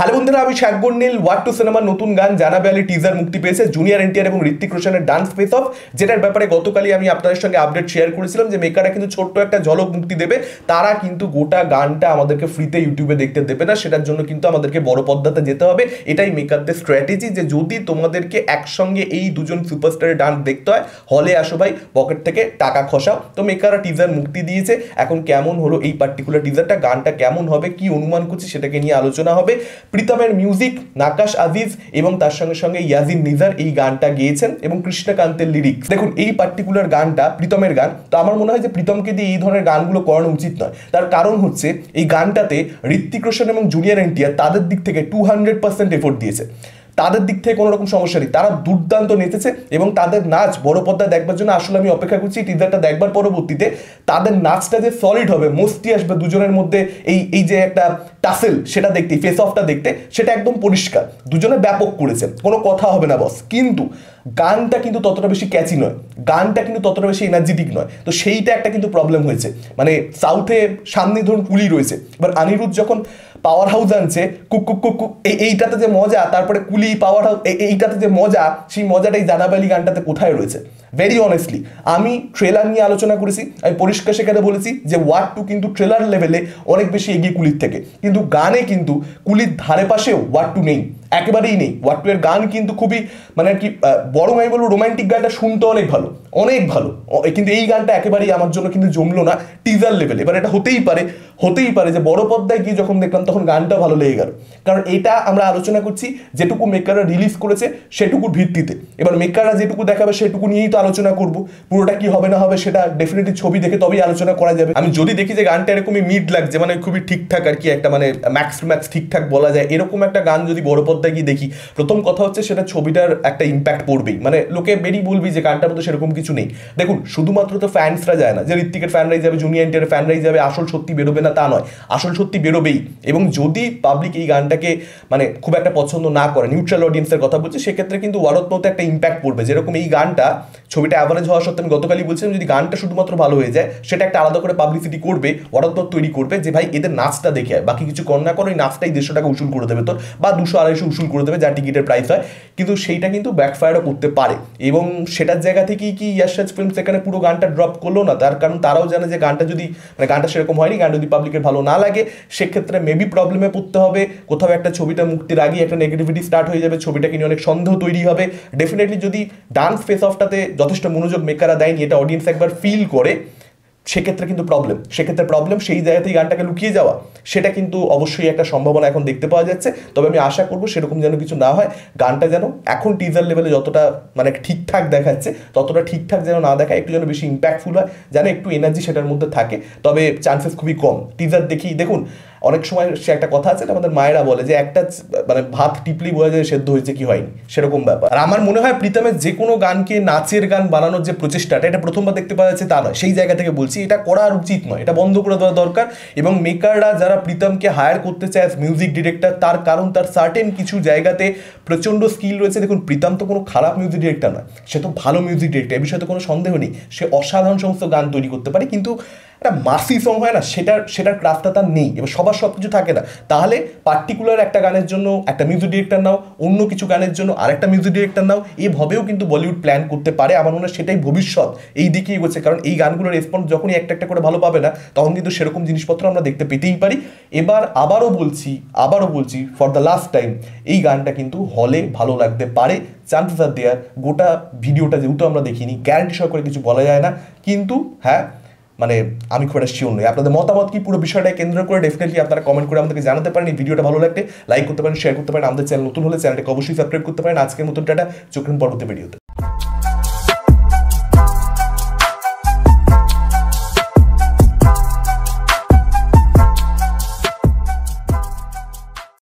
Hello বন্ধুরা, আমি শাকবর নীল। Watt two সিনেমার নতুন গান জানাবে আলী টিজার মুক্তি পেয়েছে জুনিয়র এনটিআর এবং ঋত্বিক রোশনের ডান্স ফেস অফ, যেটার ব্যাপারে গতকালই আমি আপনাদের সঙ্গে আপডেট শেয়ার করেছিলাম যে মেকাররা কিন্তু ছোট্ট একটা ঝলক মুক্তি দেবে। তারা কিন্তু গোটা গানটা আমাদেরকে ফ্রিতে ইউটিউবে দেখতে দেবে না, সেটার জন্য কিন্তু আমাদেরকে বড় পর্দাতে যেতে হবে। এটাই মেকারদের স্ট্র্যাটেজি যে যদি তোমাদেরকে একসঙ্গে এই দুজন সুপারস্টারের ডান্স দেখতে হয়, হলে আসো ভাই, পকেট থেকে টাকা খসাও। তো মেকাররা টিজার মুক্তি দিয়েছে। এখন কেমন হলো এই পার্টিকুলার টিজারটা, গানটা কেমন হবে, কি অনুমান করছি সেটাকে নিয়ে আলোচনা হবে। প্রীতমের মিউজিক, নাকাশ আজিজ এবং তার সঙ্গে সঙ্গে ইয়াজিন নিজার এই গানটা গেয়েছেন এবং কৃষ্ণকান্তের লিরিক্স। দেখুন, এই পার্টিকুলার গানটা প্রীতমের গান। তো আমার মনে হয় যে প্রীতমকে দিয়ে এই ধরনের গানগুলো করানো উচিত নয়। তার কারণ হচ্ছে এই গানটাতে ঋত্বিক রোশন এবং জুনিয়র এনটিআর তাদের দিক থেকে 200% এফোর্ট দিয়েছে। তাদের দিক থেকে কোনো রকম সমস্যা নেই, তারা দুর্দান্ত নেচেছে এবং তাদের নাচ বড় পর্দায় দেখবার জন্য আসলে আমি অপেক্ষা করছি টিজারটা দেখবার পরবর্তীতে। তাদের নাচটা যে সলিড হবে, মস্তি আসবে দুজনের মধ্যে, এই যে একটা টাসেল সেটা দেখতে, ফেস অফটা দেখতে, সেটা একদম পরিষ্কার। দুজনে ব্যাপক করেছে, কোনো কথা হবে না বস। কিন্তু গানটা কিন্তু ততটা বেশি ক্যাচি নয়, গানটা কিন্তু ততটা বেশি এনার্জেটিক নয়। তো সেইটা একটা কিন্তু প্রবলেম হয়েছে। মানে সাউথে সামনে ধরুন কুলি রয়েছে, এবার অনিরুদ্ধ যখন পাওয়ার হাউস আনছে, কুক কুক কুক কুক, এইটাতে যে মজা, তারপরে কুলি পাওয়ার হাউস, এইটাতে যে মজা, সেই মজাটাই জানাবে আলী গানটাতে কোথায় রয়েছে? ভেরি অনেস্টলি আমি ট্রেলার নিয়ে আলোচনা করেছি, আমি পরিষ্কার সেখানে বলেছি যে ওয়াট টু কিন্তু ট্রেলার লেভেলে অনেক বেশি এগিয়ে কুলির থেকে, কিন্তু গানে কিন্তু কুলির ধারে পাশেও ওয়াট টু নেই, একেবারেই নেই। ওয়াট টু এর গান কিন্তু খুবই মানে আর কি, বরং আমি বলবো রোমান্টিক গানটা শুনতে অনেক ভালো, অনেক ভালো, কিন্তু এই গানটা একেবারেই আমার জন্য কিন্তু জমলো না টিজার লেভেলে। এবার এটা হতেই পারে যে বড় পর্দায় গিয়ে যখন দেখলাম তখন গানটা ভালো লেগে গেল, কারণ এটা আমরা আলোচনা করছি যেটুকু মেকাররা রিলিজ করেছে সেটুকুর ভিত্তিতে। এবার মেকাররা যেটুকু দেখাবে সেটুকু নিয়েই তো আলোচনা করব, পুরোটা কি হবে না হবে সেটা ডেফিনেটলি ছবি দেখে তবেই আলোচনা করা যাবে। আমি যদি দেখি যে গানটা এরকমই মিড লাগছে, মানে খুবই ঠিকঠাক আর কি, একটা মানে ম্যাক্স ঠিকঠাক বলা যায়, এরকম একটা গান যদি বড় পর্দায় গিয়ে দেখি, প্রথম কথা হচ্ছে সেটা ছবিটার একটা ইম্প্যাক্ট পড়বেই। মানে লোকে বেরিয়ে বলবি যে গানটার মধ্যে সেরকম কিছু নেই। দেখুন, শুধুমাত্র তো ফ্যান্সরা যায় না, যে ঋত্বিকের ফ্যানরাই যাবে, জুনিয়র এনটিআর ফ্যানরাই যাবে, আসল সত্যি বেরোবে না তা নয়, আসল সত্যি বেরোবেই। এবং যদি পাবলিক এই গানটাকে মানে খুব একটা পছন্দ না করে, নিউট্রাল অডিয়েন্সের কথা বলছে, সেক্ষেত্রে কিন্তু ওয়ারতমতে একটা ইম্প্যাক্ট পড়বে। যেরকম এই গানটা ছবিটা অ্যাভারেজ হওয়া সত্ত্বেও আমি গতকালই বলছিলাম, যদি গানটা শুধুমাত্র ভালো হয়ে যায় সেটা একটা আলাদা করে পাবলিসিটি করবে, ওয়ারতমত তৈরি করবে যে ভাই এদের নাচটা দেখে বাকি কিছু কর না করো, এই নাচটাই 150 টাকা উসুল করে দেবে তোর, বা 200-250 উসুল করে দেবে যা টিকিটের প্রাইস হয়। কিন্তু সেইটা কিন্তু ব্যাকফায়ারও করতে পারে, এবং সেটার জায়গা থেকেই কি ইয়াশরাজ ফিল্মস এখানে পুরো গানটা ড্রপ করলো না? তার কারণ তারাও জানে যে গানটা যদি মানে গানটা সেরকম হয়নি, গানটা যদি পাবলিকের ভালো না লাগে সেক্ষেত্রে মেবি প্রবলেমে পড়তে হবে। কোথাও একটা ছবিটা মুক্তির আগেই একটা নেগেটিভিটি স্টার্ট হয়ে যাবে, ছবিটাকে নিয়ে অনেক সন্দেহ তৈরি হবে। ডেফিনেটলি যদি ডান্স ফেস অফটাতে যথেষ্ট মনোযোগ মেকাররা দেয়নি, এটা অডিয়েন্স একবার ফিল করে, সেক্ষেত্রে কিন্তু প্রবলেম সেই জায়গাতেই গানটাকে লুকিয়ে যাওয়া, সেটা কিন্তু অবশ্যই একটা সম্ভাবনা এখন দেখতে পাওয়া যাচ্ছে। তবে আমি আশা করবো সেরকম যেন কিছু না হয়, গানটা যেন এখন টিজার লেভেলে যতটা মানে ঠিকঠাক দেখাচ্ছে ততটা ঠিকঠাক যেন না দেখায়, একটু যেন বেশি ইম্প্যাক্টফুল হয়, যেন একটু এনার্জি সেটার মধ্যে থাকে। তবে চান্সেস খুবই কম। টিজার দেখি দেখুন, অনেক সময় সে একটা কথা আছে, আমাদের মায়েরা বলে যে একটা মানে ভাত টিপলেই বোঝা যায় সেদ্ধ হয়েছে কি হয়নি, সেরকম ব্যাপার। আর আমার মনে হয় প্রীতমের যে কোনো গানকে নাচের গান বানানোর যে প্রচেষ্টাটা, এটা প্রথমবার দেখতে পাওয়া যাচ্ছে তা নয়, সেই জায়গা থেকে বলছি এটা করা আর উচিত নয়, এটা বন্ধ করে দেওয়া দরকার। এবং মেকাররা যারা প্রীতমকে হায়ার করতে চায় মিউজিক ডিরেক্টর, তার কারণ তার সার্টেন কিছু জায়গাতে প্রচণ্ড স্কিল রয়েছে। দেখুন, প্রীতম তো কোনো খারাপ মিউজিক ডিরেক্টর নয়, সে তো ভালো মিউজিক ডিরেক্টর, এ বিষয়ে তো কোনো সন্দেহ নেই। সে অসাধারণ সমস্ত গান তৈরি করতে পারে, কিন্তু একটা মাসি সং হয় না, সেটার ক্রাফটটা তার নেই। এবার সবার সব কিছু থাকে না, তাহলে পার্টিকুলার একটা গানের জন্য একটা মিউজিক ডিরেক্টর নাও, অন্য কিছু গানের জন্য আরেকটা মিউজিক ডিরেক্টর নাও, এভাবেও কিন্তু বলিউড প্ল্যান করতে পারে। আমার মনে হয় সেটাই ভবিষ্যৎ, এই দিকেই এগোচ্ছে। কারণ এই গানগুলোর রেসপন্স যখনই একটা একটা করে ভালো পাবে না, তখন কিন্তু সেরকম জিনিসপত্র আমরা দেখতে পেতেই পারি। এবার আবারও বলছি ফর দ্য লাস্ট টাইম, এই গানটা কিন্তু হলে ভালো লাগতে পারে, চান্সেস আর দেয়ার। গোটা ভিডিওটা যেহেতু আমরা দেখিনি, গ্যারান্টি সহকারে কিছু বলা যায় না, কিন্তু হ্যাঁ মানে আমি খুব একটা শিওর নই। আপনাদের মতামত কি পুরো বিষয়টাকে কেন্দ্র করে ডেফিনেটলি আপনারা কমেন্ট করে আমাদেরকে জানাতে পারেন। এই ভিডিওটা ভালো লাগলে লাইক করতে পারেন, শেয়ার করতে পারেন, আমাদের চ্যানেল নতুন হলে চ্যানেলটাকে অবশ্যই সাবস্ক্রাইব করতে পারেন। আজকের মতন টাটা, চোখ পরবর্তী ভিডিওতে।